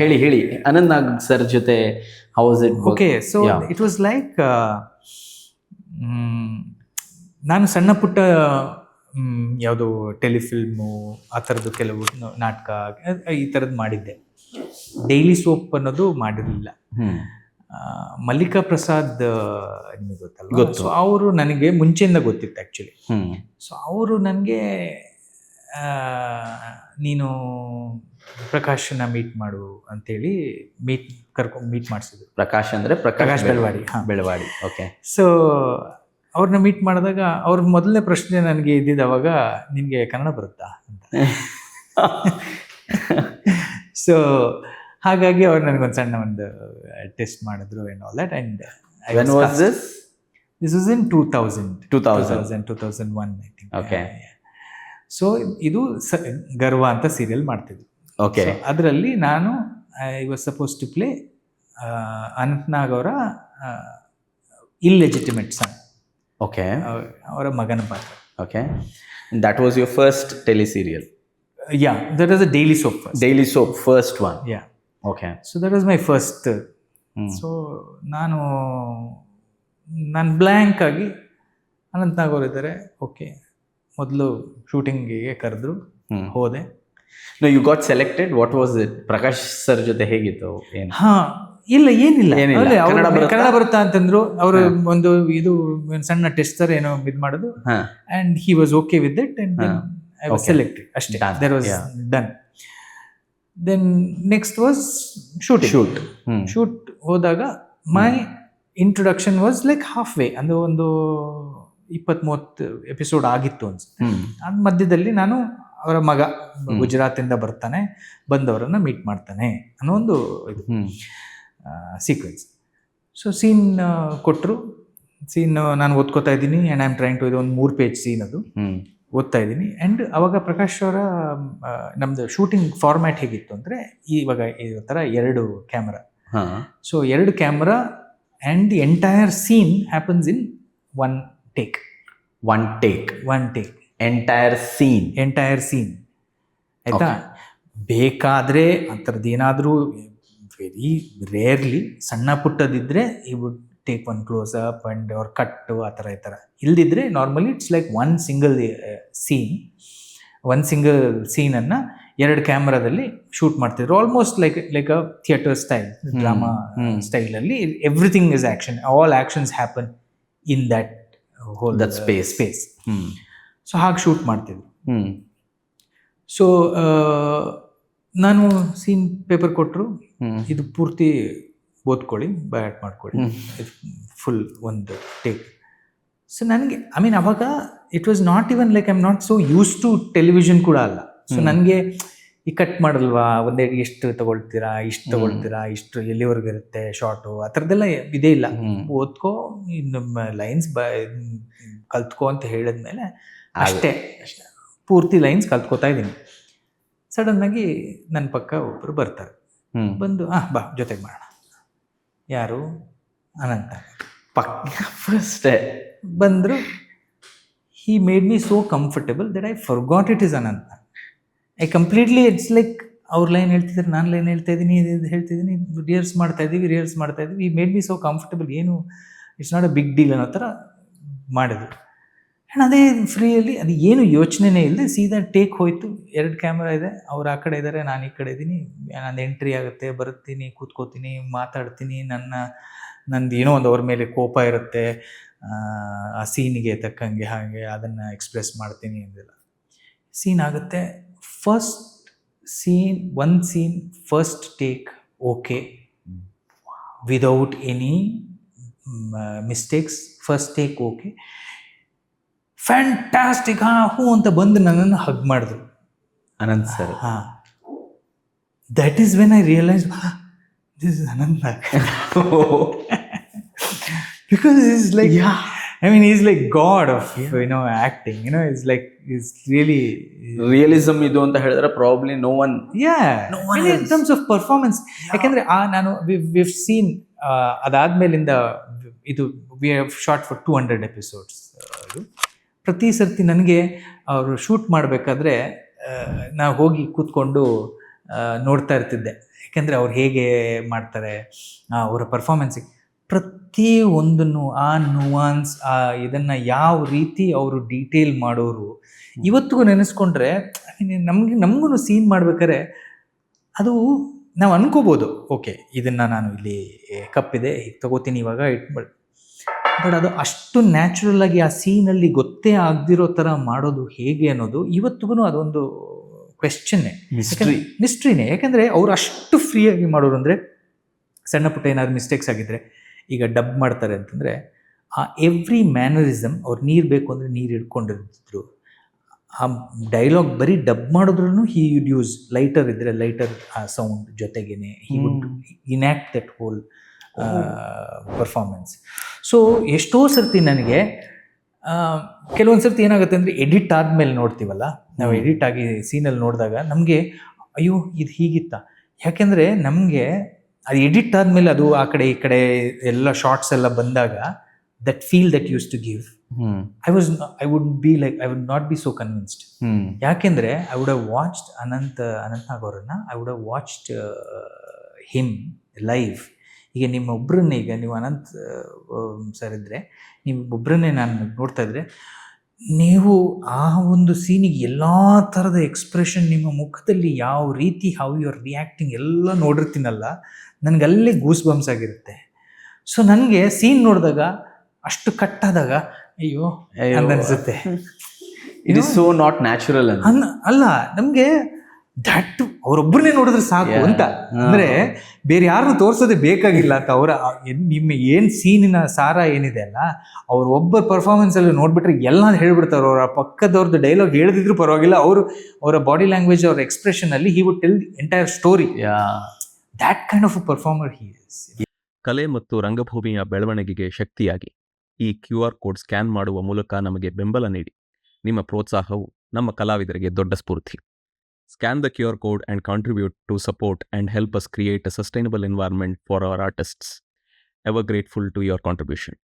ಹೇಳಿ ಅನಂತ್ ನಾಗ್ ಸರ್ ಜೊತೆ how was it? Okay, so it was like ನಾನು ಸಣ್ಣ ಪುಟ್ಟ ಯಾವುದು ಟೆಲಿಫಿಲ್ಮು ಆ ಥರದ್ದು ಕೆಲವು ನಾಟಕ ಈ ಥರದ್ದು ಮಾಡಿದ್ದೆ. ಡೈಲಿ ಸೋಪ್ ಅನ್ನೋದು ಮಾಡಿರಲಿಲ್ಲ. ಮಲ್ಲಿಕಾ ಪ್ರಸಾದ್ ನಿಮಗೆ ಗೊತ್ತಲ್ಲ? ಸೊ ಅವರು ನನಗೆ ಮುಂಚೆಯಿಂದ ಗೊತ್ತಿತ್ತು ಆ್ಯಕ್ಚುಲಿ. ಸೊ ಅವರು ನನಗೆ ನೀನು ಪ್ರಕಾಶನ ಮೀಟ್ ಮಾಡು ಅಂತೇಳಿ ಮೀಟ್ ಮಾಡಿಸಿದ್ರು. ಪ್ರಕಾಶ್ ಅಂದರೆ ಪ್ರಕಾಶ್ ಬೆಳವಾಡಿ. ಬೆಳವಾಡಿ, ಓಕೆ. ಸೊ ಅವ್ರನ್ನ ಮೀಟ್ ಮಾಡಿದಾಗ ಅವ್ರ ಮೊದಲನೇ ಪ್ರಶ್ನೆ ನನಗೆ ಇದ್ದಿದ್ದು ಅವಾಗ, ನಿನಗೆ ಕನ್ನಡ ಬರುತ್ತಾ ಅಂತ. ಸೊ ಹಾಗಾಗಿ ಅವ್ರು ನನಗೊಂದು ಸಣ್ಣ ಒಂದು ಟೆಸ್ಟ್ ಮಾಡಿದ್ರು and all that. And when was this? This was in 2001 I think. Okay. So ಇದು ಗರ್ವ ಅಂತ ಸೀರಿಯಲ್ ಮಾಡ್ತಿದ್ವಿ. ಓಕೆ. ಅದರಲ್ಲಿ ನಾನು I was supposed to play Anant Nag ಅವರ ಇಲ್ಲೆಜಿಟಿಮೇಟ್ ಸನ್. ಓಕೆ. ಅವರ ಮಗನ ಪಾತ್ರ. Okay. That was your first tele serial? Yeah, that was a daily soap. Daily soap first one? Yeah. Okay. So that was my first. So ನಾನು blank ಆಗಿ ಅನಂತ್ ನಾಗ್ ಅವರು ಇದ್ದಾರೆ, okay, ಮೊದಲು ಶೂಟಿಂಗಿಗೆ ಕರೆದ್ರು, ಹೋದೆ. No, you got selected. What was it? Prakash sir ಜೊತೆ ಹೇಗಿತ್ತು? ಏನು? ಏನಿಲ್ಲ, ಕನ್ನಡ ಬರುತ್ತಾ ಅಂತಂದ್ರು. ಅವರು ಒಂದು ಇದು ಸಣ್ಣ ಟೆಸ್ಟ್ ತರ ಏನೋ ಇದು ಮಾಡೋದು, and he was okay with it, and I was selected ಅಷ್ಟೇ. There was done. Then next was shoot ಹೋದಾಗ my introduction was like half way, ಅಂದ್ರೆ ಒಂದು 20-30 ಎಪಿಸೋಡ್ ಆಗಿತ್ತು ಅನ್ಸುತ್ತೆ. ಅದ್ ಮಧ್ಯದಲ್ಲಿ ನಾನು ಅವರ ಮಗ ಗುಜರಾತಿಂದ ಬರ್ತಾನೆ, ಬಂದವರನ್ನ ಮೀಟ್ ಮಾಡ್ತಾನೆ ಅನ್ನೋ ಒಂದು ಇದು ಸೀಕ್ವೆನ್ಸ್. ಸೊ ಸೀನ್ ಕೊಟ್ಟರು. ಸೀನ್ ನಾನು ಓದ್ಕೋತಾ ಇದ್ದೀನಿ, and I am trying to, ಇದು ಒಂದು 3 ಪೇಜ್ ಸೀನ್ ಅದು ಓದ್ತಾ ಇದ್ದೀನಿ. ಆ್ಯಂಡ್ ಅವಾಗ ಪ್ರಕಾಶ್ ಅವರ ನಮ್ದು ಶೂಟಿಂಗ್ ಫಾರ್ಮ್ಯಾಟ್ ಹೇಗಿತ್ತು ಅಂದರೆ, ಇವಾಗ ಈ ಥರ 2 camera. So 2 camera and the entire scene happens in one take. Entire scene ಆಯ್ತಾ. ಬೇಕಾದರೆ ಆ ಥರದ್ದು ಏನಾದರೂ ವೆರಿ ರೇರ್ಲಿ ಸಣ್ಣ ಪುಟ್ಟದಿದ್ರೆ ಈ would take one close up and ಅವ್ರ ಕಟ್ಟು ಆ ಥರ ಈ ಥರ. ಇಲ್ದಿದ್ರೆ normally it's like one single ಸೀನನ್ನು 2 ಕ್ಯಾಮ್ರಾದಲ್ಲಿ ಶೂಟ್ ಮಾಡ್ತಿದ್ರು. Almost like a theatre style, drama ಸ್ಟೈಲಲ್ಲಿ everything is action, all actions happen in that whole that space. So ಹಾಗೆ ಶೂಟ್ ಮಾಡ್ತಿದ್ರು. ಸೊ ನಾನು ಸೀನ್ ಪೇಪರ್ ಕೊಟ್ಟರು, ಇದು ಪೂರ್ತಿ ಓದ್ಕೊಳ್ಳಿ, ಬ್ಯಾಟ್ ಮಾಡ್ಕೊಳ್ಳಿ, ಫುಲ್ ಒಂದು ಟೇಕ್. ಸೊ ನನಗೆ ಅವಾಗ it was not even like I am not so use to television ಕೂಡ ಅಲ್ಲ. ಸೊ ನನಗೆ ಈ ಕಟ್ ಮಾಡಲ್ವಾ, ಒಂದೇ ಎಷ್ಟು ತಗೊಳ್ತೀರಾ, ಇಷ್ಟು ಎಲ್ಲಿವರೆಗೂ ಇರುತ್ತೆ ಶಾರ್ಟು, ಆ ಥರದ್ದೆಲ್ಲ ಇದೇ ಇಲ್ಲ. ಓದ್ಕೋ, ನಮ್ಮ ಲೈನ್ಸ್ ಕಲ್ತ್ಕೋ ಅಂತ ಹೇಳಿದ್ಮೇಲೆ ಅಷ್ಟೇ ಪೂರ್ತಿ ಲೈನ್ಸ್ ಕಲ್ತ್ಕೋತಾ ಇದ್ದೀನಿ. ಸಡನ್ನಾಗಿ ನನ್ನ ಪಕ್ಕ ಒಬ್ಬರು ಬರ್ತಾರೆ, ಬಂದು ಬಾ ಜೊತೆಗೆ ಮಾಡೋಣ. ಯಾರು? ಅನಂತ ಫಸ್ಟ್ ಬಂದರು. He made me so comfortable that I forgot it is Anantha. I completely it's like ಅವ್ರ ಲೈನ್ ಹೇಳ್ತಿದ್ರೆ ನಾನು ಲೈನ್ ಹೇಳ್ತಾ ಇದ್ದೀನಿ, ಹೇಳ್ತಿದ್ದೀನಿ, ರಿಹರ್ಸ್ ಮಾಡ್ತಾ ಇದ್ದೀವಿ. ಈ ಮೇಡ್ ಮೀ ಸೋ ಕಂಫರ್ಟಬಲ್, ಏನು it's not a big deal ಅನ್ನೋ ಥರ ಮಾಡಿದ್ರು. ಆ್ಯಂಡ್ ಅದೇ ಫ್ರೀಯಲ್ಲಿ, ಅದು ಏನು ಯೋಚನೆನೇ ಇಲ್ಲದೆ ಸೀದಾ ಟೇಕ್ ಹೋಯ್ತು. 2 ಕ್ಯಾಮ್ರಾ ಇದೆ, ಅವ್ರು ಆ ಕಡೆ ಇದ್ದಾರೆ, ನಾನು ಈ ಕಡೆ ಇದ್ದೀನಿ. ನಂದು ಎಂಟ್ರಿ ಆಗುತ್ತೆ, ಬರ್ತೀನಿ, ಕೂತ್ಕೋತೀನಿ, ಮಾತಾಡ್ತೀನಿ. ನಂದು ಏನೋ ಒಂದು ಅವ್ರ ಮೇಲೆ ಕೋಪ ಇರುತ್ತೆ, ಆ ಸೀನಿಗೆ ತಕ್ಕಂಗೆ ಹಾಗೆ ಅದನ್ನು ಎಕ್ಸ್ಪ್ರೆಸ್ ಮಾಡ್ತೀನಿ ಅಂದಿಲ್ಲ. ಸೀನ್ ಆಗುತ್ತೆ, one scene, first take, okay, without any mistakes, first take, okay, fantastic, ಹೂ ಅಂತ ಬಂದು ನನ್ನನ್ನು ಹಗ್ ಮಾಡಿದ್ರು Anant sir. That is when I realise this is Anant Nag. Because he's like, he's like God of acting. It's like, it's really realism ಇದು ಅಂತ ಹೇಳಿದ್ರೆ probably no one in terms of performance. ಯಾಕಂದ್ರೆ ನಾನು we've seen ಅದಾದ್ಮೇಲಿಂದ ಇದು we have shot for 200 episodes. ಪ್ರತಿ ಸರ್ತಿ ನನಗೆ ಅವರು ಶೂಟ್ ಮಾಡಬೇಕಾದ್ರೆ ನಾವು ಹೋಗಿ ಕೂತ್ಕೊಂಡು ನೋಡ್ತಾ ಇರ್ತಿದ್ದೆ, ಯಾಕೆಂದರೆ ಅವ್ರು ಹೇಗೆ ಮಾಡ್ತಾರೆ, ಅವರ ಪರ್ಫಾರ್ಮೆನ್ಸಿಗೆ ಪ್ರತಿ ಒಂದನ್ನು ಆ ನುವಾನ್ಸ್ ಇದನ್ನು ಯಾವ ರೀತಿ ಅವರು ಡೀಟೇಲ್ ಮಾಡೋರು ಇವತ್ತಿಗೂ ನೆನೆಸ್ಕೊಂಡ್ರೆ ನಮಗೂ ಸೀನ್ ಮಾಡ್ಬೇಕಾದ್ರೆ ಅದು ನಾವು ಅನ್ಕೋಬೋದು, ಓಕೆ ಇದನ್ನು ನಾನು ಇಲ್ಲಿ ಕಪ್ಪಿದೆ ಹೀಗೆ ತಗೋತೀನಿ ಇವಾಗ ಇಟ್ಬಿಡ್, ಬಟ್ ಅದು ಅಷ್ಟು ನ್ಯಾಚುರಲ್ ಆಗಿ ಆ ಸೀನಲ್ಲಿ ಗೊತ್ತೇ ಆಗದಿರೋ ಥರ ಮಾಡೋದು ಹೇಗೆ ಅನ್ನೋದು ಇವತ್ತಿಗೂ ಅದೊಂದು ಕ್ವೆಶ್ಚನ್ನೇ, ಮಿಸ್ಟ್ರಿನೇ. ಯಾಕಂದರೆ ಅವ್ರು ಅಷ್ಟು ಫ್ರೀಯಾಗಿ ಮಾಡೋರು. ಅಂದರೆ ಸಣ್ಣ ಪುಟ್ಟ ಏನಾದ್ರು ಮಿಸ್ಟೇಕ್ಸ್ ಆಗಿದ್ದರೆ, ಈಗ ಡಬ್ ಮಾಡ್ತಾರೆ ಅಂತಂದರೆ ಆ ಎವ್ರಿ ಮ್ಯಾನರಿಸಮ್, ಅವ್ರು ನೀರು ಬೇಕು ಅಂದರೆ ನೀರು ಹಿಡ್ಕೊಂಡಿರ್ತಿದ್ರು. ಆ ಡೈಲಾಗ್ ಬರೀ ಡಬ್ ಮಾಡಿದ್ರೂ ಹಿ ವುಡ್ ಯೂಸ್ ಲೈಟರ್ ಇದ್ದರೆ ಲೈಟರ್ ಆ ಸೌಂಡ್ ಜೊತೆಗೇನೆ he would enact that whole performance. So ಎಷ್ಟೋ ಸರ್ತಿ ನನಗೆ ಕೆಲವೊಂದು ಸರ್ತಿ ಏನಾಗುತ್ತೆ ಅಂದರೆ ಎಡಿಟ್ ಆದಮೇಲೆ ನೋಡ್ತೀವಲ್ಲ ನಾವು, ಎಡಿಟ್ ಆಗಿ ಸೀನಲ್ಲಿ ನೋಡಿದಾಗ ನಮಗೆ ಅಯ್ಯೋ ಇದು ಹೀಗಿತ್ತ, ಯಾಕೆಂದರೆ ನಮಗೆ ಅದು ಎಡಿಟ್ ಆದಮೇಲೆ ಅದು ಆ ಕಡೆ ಈ ಕಡೆ ಎಲ್ಲ ಶಾರ್ಟ್ಸ್ ಎಲ್ಲ ಬಂದಾಗ that feel that use to give, I would be like, I would not be so convinced. ಯಾಕೆಂದರೆ I would have watched Anantnag ಅವರನ್ನು, I would have watched him live. ಈಗ ನಿಮ್ಮೊಬ್ಬರನ್ನೇ, ಈಗ ನೀವು ಅನಂತ್ ಸರ್ ಇದ್ದರೆ ನಿಮ್ಮೊಬ್ಬರನ್ನೇ ನಾನು ನೋಡ್ತಾ ಇದ್ದರೆ, ನೀವು ಆ ಒಂದು ಸೀನಿಗೆ ಎಲ್ಲ ಥರದ ಎಕ್ಸ್ಪ್ರೆಷನ್ ನಿಮ್ಮ ಮುಖದಲ್ಲಿ ಯಾವ ರೀತಿ ಹೌ ಯು ಆರ್ ರಿಯಾಕ್ಟಿಂಗ್ ಎಲ್ಲ ನೋಡಿರ್ತೀನಲ್ಲ, ನನಗೆ ಅಲ್ಲೇ ಗೂಸ್ ಬಂಪ್ಸ್ ಆಗಿರುತ್ತೆ. ಸೊ ನನಗೆ ಸೀನ್ ನೋಡಿದಾಗ ಅಷ್ಟು ಕಟ್ಟಾದಾಗ ಅಯ್ಯೋ ಅನ್ಸುತ್ತೆ, it is so not natural ಅಲ್ಲ, ನಮಗೆ ದಟ್ ಅವರೊಬ್ಬರನ್ನೇ ನೋಡಿದ್ರೆ ಸಾಕು ಅಂತ, ಅಂದರೆ ಬೇರೆ ಯಾರನ್ನು ತೋರಿಸೋದೇ ಬೇಕಾಗಿಲ್ಲ ಅಂತ. ಅವರ ನಿಮ್ಮ ಏನು ಸೀನಿನ ಸಾರ ಏನಿದೆ ಅಲ್ಲ, ಅವ್ರ ಒಬ್ಬ ಪರ್ಫಾರ್ಮೆನ್ಸಲ್ಲಿ ನೋಡಿಬಿಟ್ರೆ ಎಲ್ಲ ಹೇಳ್ಬಿಡ್ತಾರೆ. ಅವರ ಪಕ್ಕದವ್ರದ್ದು ಡೈಲಾಗ್ ಹೇಳ್ದಿದ್ರು ಪರವಾಗಿಲ್ಲ, ಅವರ ಬಾಡಿ ಲ್ಯಾಂಗ್ವೇಜ್, ಅವರ ಎಕ್ಸ್ಪ್ರೆಷನಲ್ಲಿ he would tell the entire story. That kind of a performer he is. ಕಲೆ ಮತ್ತು ರಂಗಭೂಮಿಯ ಬೆಳವಣಿಗೆಗೆ ಶಕ್ತಿಯಾಗಿ ಈ QR ಕೋಡ್ ಸ್ಕ್ಯಾನ್ ಮಾಡುವ ಮೂಲಕ ನಮಗೆ ಬೆಂಬಲ ನೀಡಿ. ನಿಮ್ಮ ಪ್ರೋತ್ಸಾಹವು ನಮ್ಮ ಕಲಾವಿದರಿಗೆ ದೊಡ್ಡ ಸ್ಫೂರ್ತಿ. Scan the QR code and contribute to support and help us create a sustainable environment for our artists. Ever grateful to your contribution.